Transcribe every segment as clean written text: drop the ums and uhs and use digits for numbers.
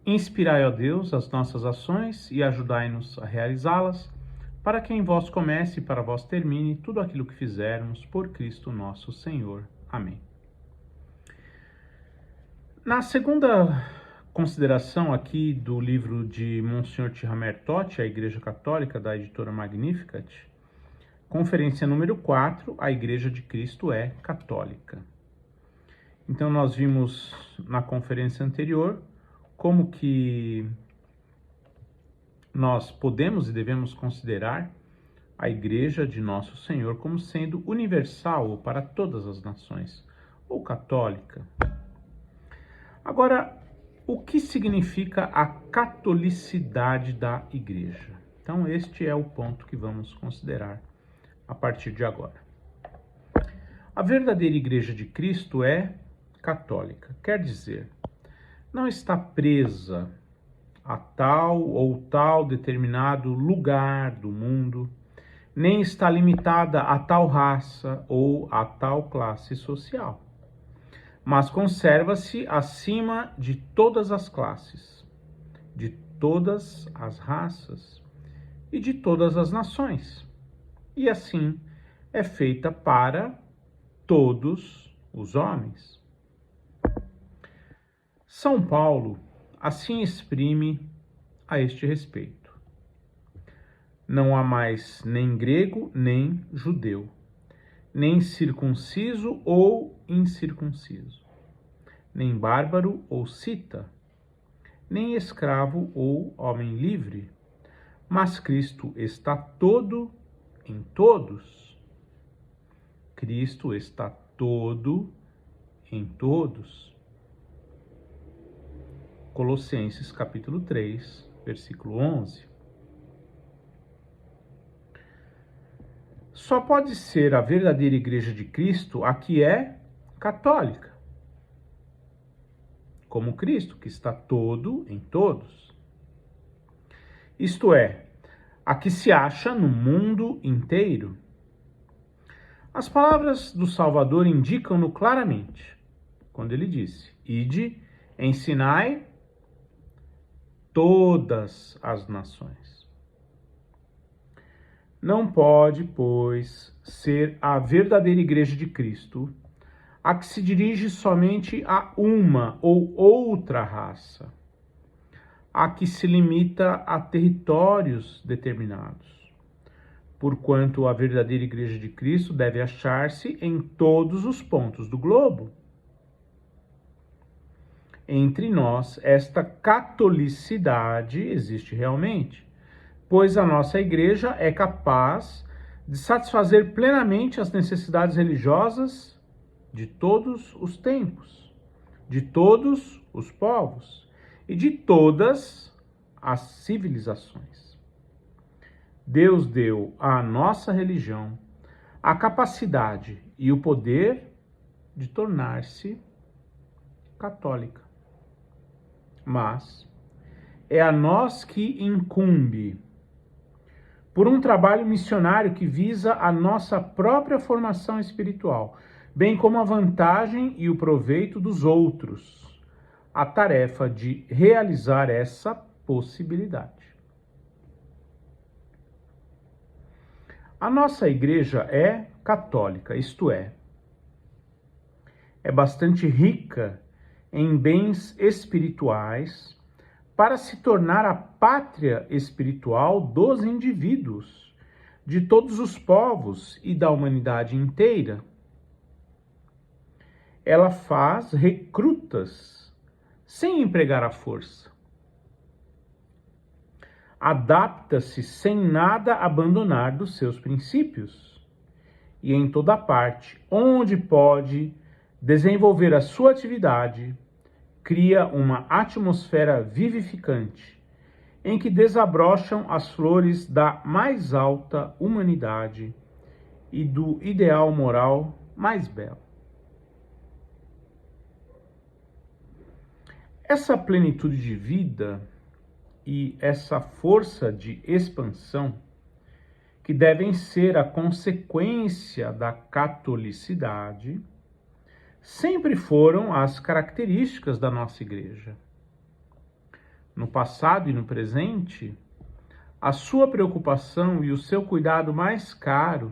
Inspirai, ó Deus, as nossas ações e ajudai-nos a realizá-las, para que em vós comece e para vós termine tudo aquilo que fizermos por Cristo nosso Senhor. Amém. Na segunda consideração aqui do livro de Monsenhor Tihamer Totti, a Igreja Católica, da editora Magnificat, conferência número 4, a Igreja de Cristo é católica. Então nós vimos na conferência anterior como que nós podemos e devemos considerar a Igreja de Nosso Senhor como sendo universal ou para todas as nações, ou católica. Agora, o que significa a catolicidade da Igreja? Então, este é o ponto que vamos considerar a partir de agora. A verdadeira Igreja de Cristo é católica, quer dizer, não está presa a tal ou tal determinado lugar do mundo, nem está limitada a tal raça ou a tal classe social, mas conserva-se acima de todas as classes, de todas as raças e de todas as nações, e assim é feita para todos os homens. São Paulo assim exprime a este respeito. Não há mais nem grego, nem judeu, nem circunciso ou incircunciso, nem bárbaro ou cita, nem escravo ou homem livre, mas Cristo está todo em todos. Cristo está todo em todos. Colossenses capítulo 3, versículo 11. Só pode ser a verdadeira Igreja de Cristo a que é católica, como Cristo, que está todo em todos. Isto é, a que se acha no mundo inteiro. As palavras do Salvador indicam-no claramente, quando ele disse: Ide, ensinai todas as nações. Não pode, pois, ser a verdadeira Igreja de Cristo a que se dirige somente a uma ou outra raça, a que se limita a territórios determinados, porquanto a verdadeira Igreja de Cristo deve achar-se em todos os pontos do globo. Entre nós, esta catolicidade existe realmente, pois a nossa Igreja é capaz de satisfazer plenamente as necessidades religiosas de todos os tempos, de todos os povos e de todas as civilizações. Deus deu à nossa religião a capacidade e o poder de tornar-se católica. Mas é a nós que incumbe, por um trabalho missionário que visa a nossa própria formação espiritual, bem como a vantagem e o proveito dos outros, a tarefa de realizar essa possibilidade. A nossa Igreja é católica, isto é bastante rica em bens espirituais para se tornar a pátria espiritual dos indivíduos, de todos os povos e da humanidade inteira. Ela faz recrutas sem empregar a força. Adapta-se sem nada abandonar dos seus princípios. E em toda parte, onde pode desenvolver a sua atividade, cria uma atmosfera vivificante, em que desabrocham as flores da mais alta humanidade e do ideal moral mais belo. Essa plenitude de vida e essa força de expansão, que devem ser a consequência da catolicidade, sempre foram as características da nossa Igreja. no passado e no presente, a sua preocupação e o seu cuidado mais caro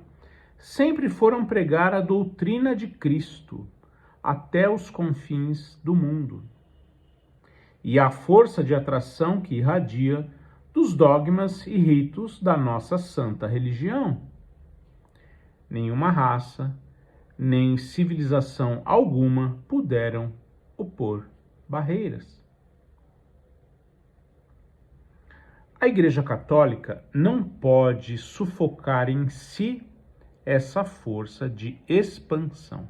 sempre foram pregar a doutrina de Cristo até os confins do mundo e a força de atração que irradia dos dogmas e ritos da nossa santa religião. Nenhuma raça, nem civilização alguma puderam opor barreiras. A Igreja Católica não pode sufocar em si essa força de expansão.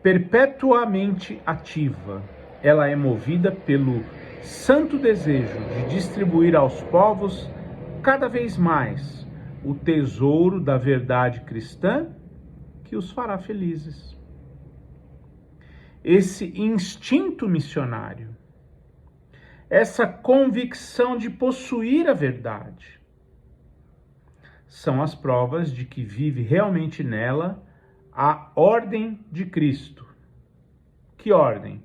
Perpetuamente ativa, ela é movida pelo santo desejo de distribuir aos povos cada vez mais o tesouro da verdade cristã que os fará felizes. Esse instinto missionário, essa convicção de possuir a verdade, são as provas de que vive realmente nela a ordem de Cristo. Que ordem?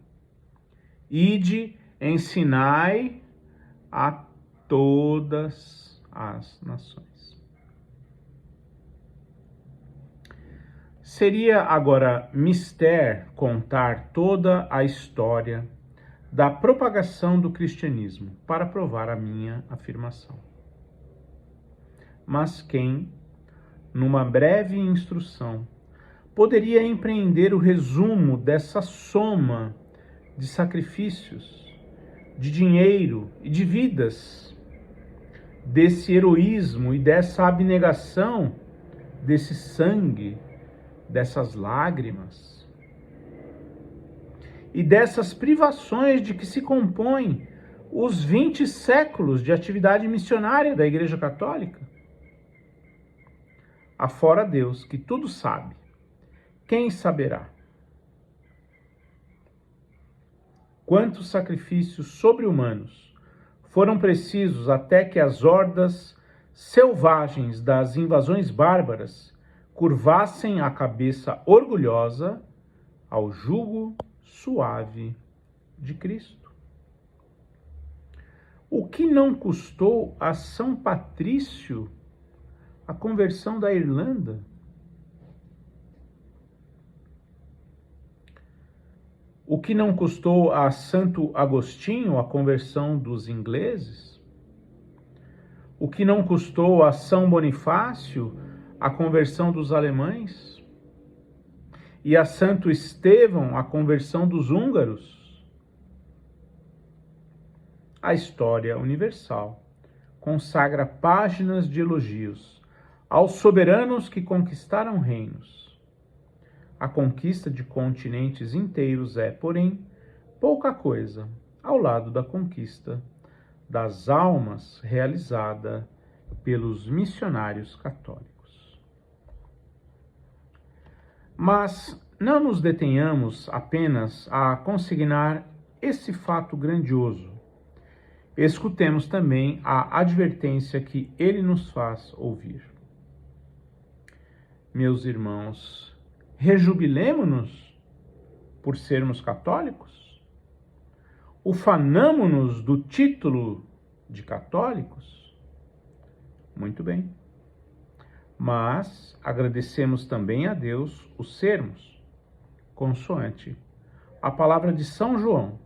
Ide, ensinai a todas as nações. Seria agora mister contar toda a história da propagação do cristianismo para provar a minha afirmação. Mas quem, numa breve instrução, poderia empreender o resumo dessa soma de sacrifícios, de dinheiro e de vidas, desse heroísmo e dessa abnegação, desse sangue, dessas lágrimas e dessas privações de que se compõem os 20 séculos de atividade missionária da Igreja Católica? Afora Deus, que tudo sabe, quem saberá? Quantos sacrifícios sobre-humanos foram precisos até que as hordas selvagens das invasões bárbaras curvassem a cabeça orgulhosa ao jugo suave de Cristo? O que não custou a São Patrício a conversão da Irlanda? O que não custou a Santo Agostinho a conversão dos ingleses? O que não custou a São Bonifácio a conversão dos alemães? E a Santo Estevão a conversão dos húngaros? A história universal consagra páginas de elogios aos soberanos que conquistaram reinos. A conquista de continentes inteiros é, porém, pouca coisa ao lado da conquista das almas realizada pelos missionários católicos. Mas não nos detenhamos apenas a consignar esse fato grandioso. Escutemos também a advertência que ele nos faz ouvir. Meus irmãos, rejubilemo-nos por sermos católicos? Ufanamo-nos do título de católicos? Muito bem. Mas agradecemos também a Deus o sermos, consoante a palavra de São João.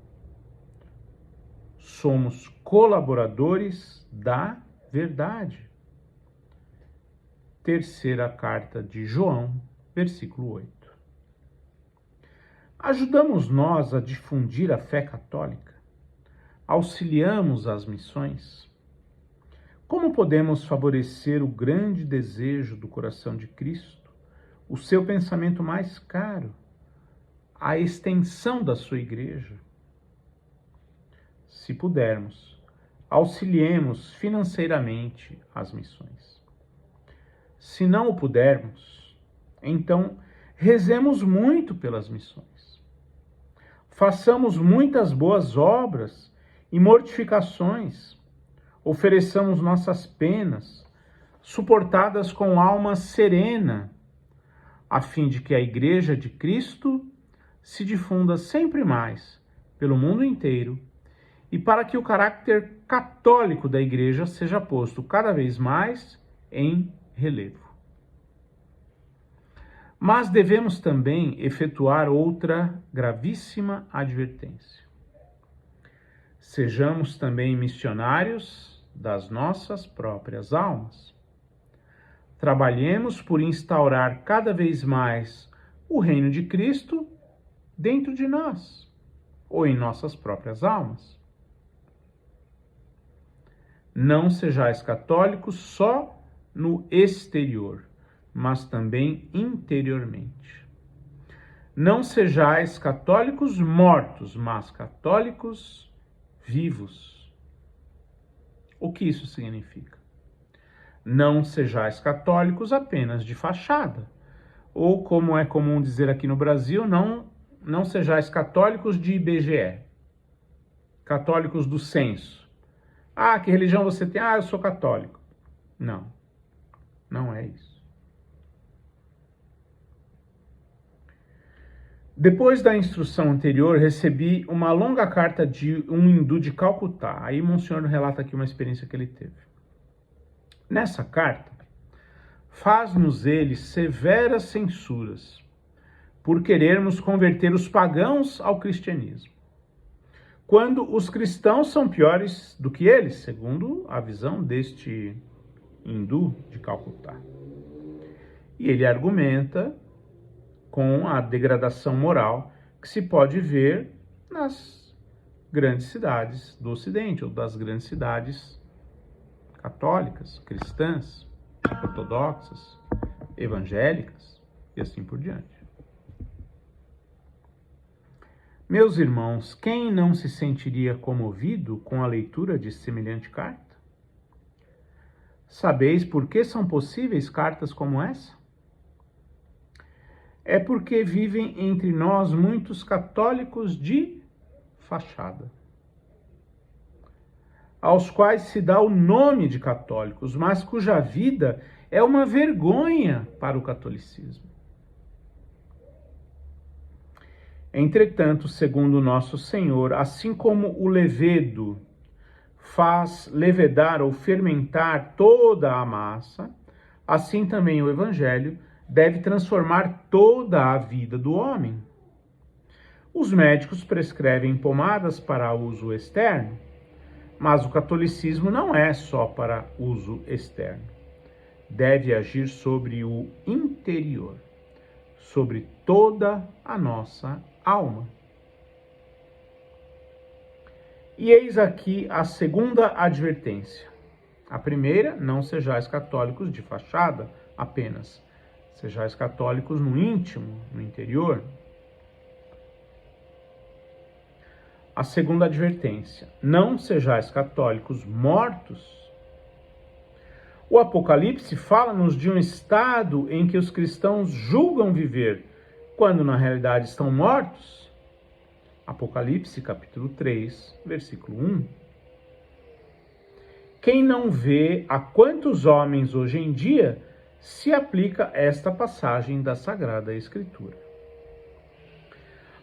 Somos colaboradores da verdade. Terceira carta de João, versículo 8. Ajudamos nós a difundir a fé católica? Auxiliamos as missões? Como podemos favorecer o grande desejo do coração de Cristo, o seu pensamento mais caro, a extensão da sua igreja? Se pudermos, auxiliemos financeiramente as missões. Se não o pudermos, então rezemos muito pelas missões. Façamos muitas boas obras e mortificações. Ofereçamos nossas penas, suportadas com alma serena, a fim de que a Igreja de Cristo se difunda sempre mais pelo mundo inteiro e para que o caráter católico da Igreja seja posto cada vez mais em relevo. Mas devemos também efetuar outra gravíssima advertência. Sejamos também missionários das nossas próprias almas. Trabalhemos por instaurar cada vez mais o reino de Cristo dentro de nós, ou em nossas próprias almas. Não sejais católicos só no exterior, mas também interiormente. Não sejais católicos mortos, mas católicos vivos. O que isso significa? Não sejais católicos apenas de fachada, ou como é comum dizer aqui no Brasil, não sejais católicos de IBGE, católicos do censo. Ah, que religião você tem? Ah, eu sou católico. Não, não é isso. Depois da instrução anterior, recebi uma longa carta de um hindu de Calcutá. Aí Monsenhor relata aqui uma experiência que ele teve. Nessa carta, faz-nos ele severas censuras por querermos converter os pagãos ao cristianismo, quando os cristãos são piores do que eles, segundo a visão deste hindu de Calcutá. E ele argumenta com a degradação moral que se pode ver nas grandes cidades do Ocidente, ou das grandes cidades católicas, cristãs, ortodoxas, evangélicas e assim por diante. Meus irmãos, quem não se sentiria comovido com a leitura de semelhante carta? Sabeis por que são possíveis cartas como essa? É porque vivem entre nós muitos católicos de fachada, aos quais se dá o nome de católicos, mas cuja vida é uma vergonha para o catolicismo. Entretanto, segundo nosso Senhor, assim como o levedo faz levedar ou fermentar toda a massa, assim também o Evangelho deve transformar toda a vida do homem. Os médicos prescrevem pomadas para uso externo, mas o catolicismo não é só para uso externo. Deve agir sobre o interior, sobre toda a nossa alma. E eis aqui a segunda advertência. A primeira, não sejais católicos de fachada apenas. Sejais católicos no íntimo, no interior. A segunda advertência, não sejais católicos mortos. O Apocalipse fala-nos de um estado em que os cristãos julgam viver, quando na realidade estão mortos. Apocalipse capítulo 3, versículo 1. Quem não vê a quantos homens hoje em dia se aplica esta passagem da Sagrada Escritura?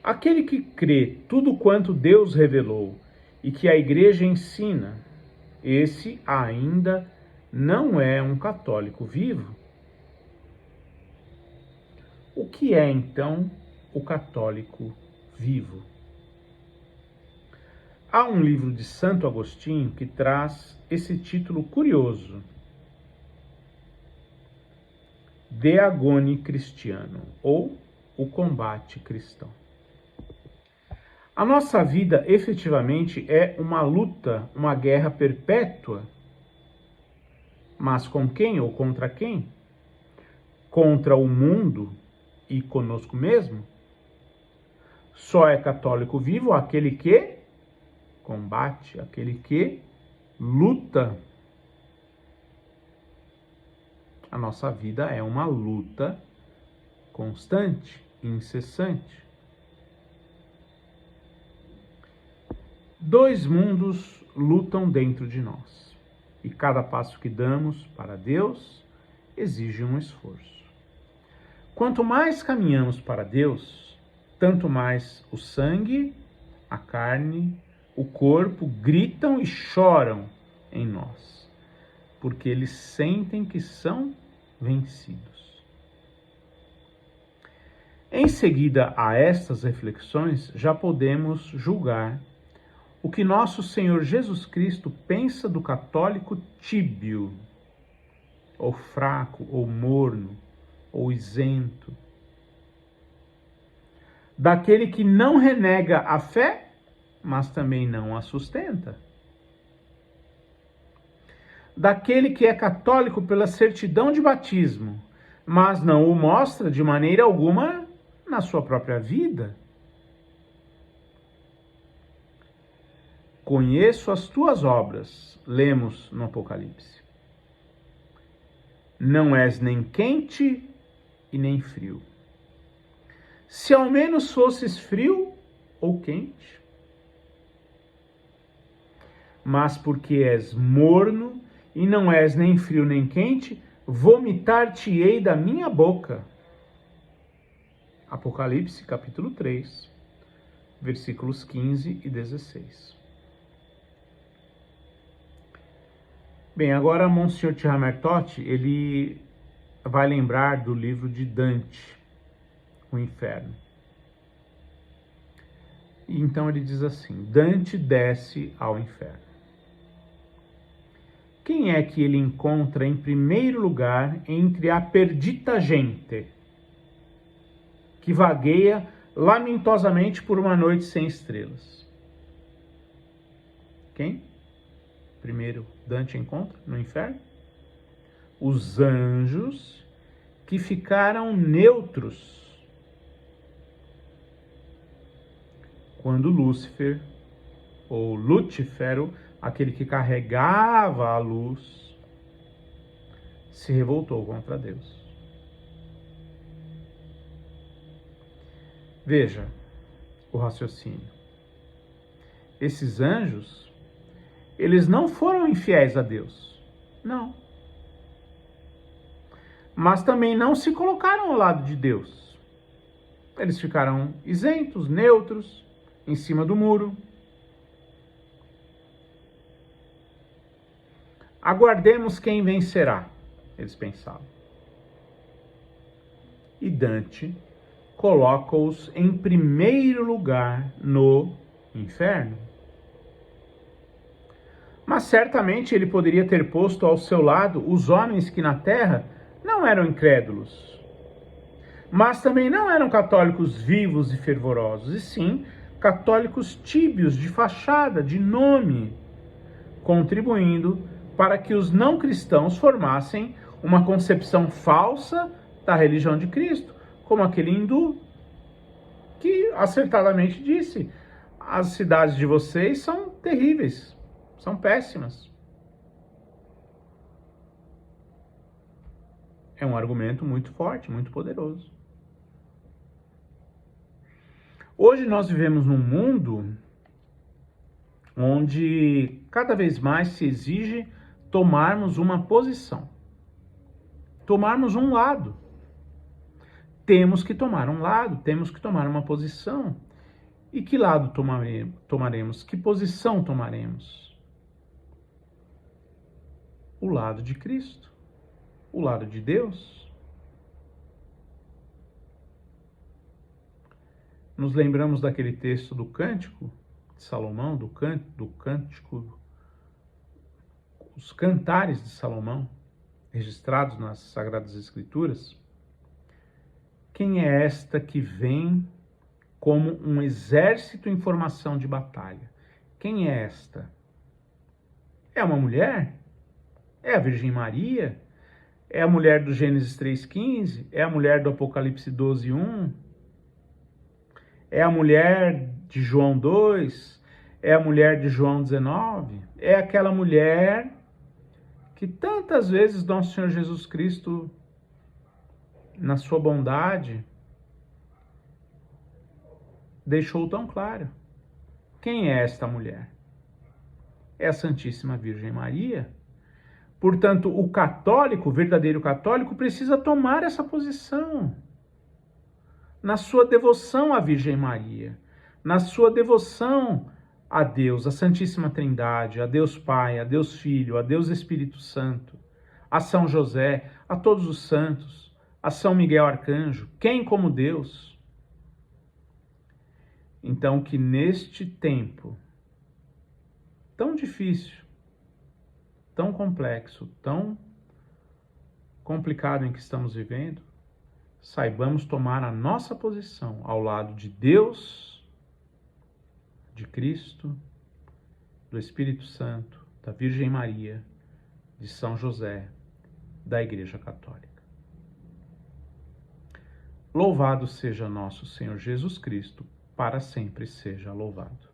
Aquele que crê tudo quanto Deus revelou e que a Igreja ensina, esse ainda não é um católico vivo. O que é, então, o católico vivo? Há um livro de Santo Agostinho que traz esse título curioso: De Agone Cristiano, ou O Combate Cristão. A nossa vida efetivamente é uma luta, uma guerra perpétua. Mas com quem ou contra quem? Contra o mundo e conosco mesmo? Só é católico vivo aquele que combate, aquele que luta. A nossa vida é uma luta constante, incessante. Dois mundos lutam dentro de nós, e cada passo que damos para Deus exige um esforço. Quanto mais caminhamos para Deus, tanto mais o sangue, a carne, o corpo gritam e choram em nós, porque eles sentem que são vencidos. Em seguida a estas reflexões, já podemos julgar o que nosso Senhor Jesus Cristo pensa do católico tíbio, ou fraco, ou morno, ou isento. Daquele que não renega a fé, mas também não a sustenta. Daquele que é católico pela certidão de batismo, mas não o mostra de maneira alguma na sua própria vida. Conheço as tuas obras, lemos no Apocalipse. Não és nem quente e nem frio. Se ao menos fosses frio ou quente. Mas porque és morno e não és nem frio nem quente, vomitar-te-ei da minha boca. Apocalipse capítulo 3, versículos 15 e 16. Bem, agora Monsenhor Thierry Totti, ele vai lembrar do livro de Dante, O Inferno. E então ele diz assim: Dante desce ao inferno. Quem é que ele encontra em primeiro lugar entre a perdita gente, que vagueia lamentosamente por uma noite sem estrelas? Quem? Primeiro Dante encontra no inferno? Os anjos que ficaram neutros quando Lúcifer, ou Lucifero, aquele que carregava a luz, se revoltou contra Deus. Veja o raciocínio. Esses anjos, eles não foram infiéis a Deus, não. Mas também não se colocaram ao lado de Deus. Eles ficaram isentos, neutros, em cima do muro. Aguardemos quem vencerá, eles pensavam. E Dante coloca-os em primeiro lugar no inferno. Mas certamente ele poderia ter posto ao seu lado os homens que na terra não eram incrédulos, mas também não eram católicos vivos e fervorosos, e sim católicos tíbios, de fachada, de nome, contribuindo para que os não cristãos formassem uma concepção falsa da religião de Cristo, como aquele hindu que acertadamente disse: as cidades de vocês são terríveis, são péssimas. É um argumento muito forte, muito poderoso. Hoje nós vivemos num mundo onde cada vez mais se exige tomarmos uma posição, tomarmos um lado. Temos que tomar um lado, temos que tomar uma posição. E que lado tomaremos? Que posição tomaremos? O lado de Cristo, o lado de Deus. Nos lembramos daquele texto do Cântico de Salomão, do Cântico, os cantares de Salomão, registrados nas Sagradas Escrituras. Quem é esta que vem como um exército em formação de batalha? Quem é esta? É uma mulher? É a Virgem Maria? É a mulher do Gênesis 3,15? É a mulher do Apocalipse 12,1? É a mulher de João 2? É a mulher de João 19? É aquela mulher que tantas vezes nosso Senhor Jesus Cristo, na sua bondade, deixou tão claro. Quem é esta mulher? É a Santíssima Virgem Maria. Portanto, o católico, o verdadeiro católico, precisa tomar essa posição na sua devoção à Virgem Maria, na sua devoção a Deus, a Santíssima Trindade, a Deus Pai, a Deus Filho, a Deus Espírito Santo, a São José, a todos os santos, a São Miguel Arcanjo, quem como Deus? Então, que neste tempo tão difícil, tão complexo, tão complicado em que estamos vivendo, saibamos tomar a nossa posição ao lado de Deus, de Cristo, do Espírito Santo, da Virgem Maria, de São José, da Igreja Católica. Louvado seja nosso Senhor Jesus Cristo, para sempre seja louvado.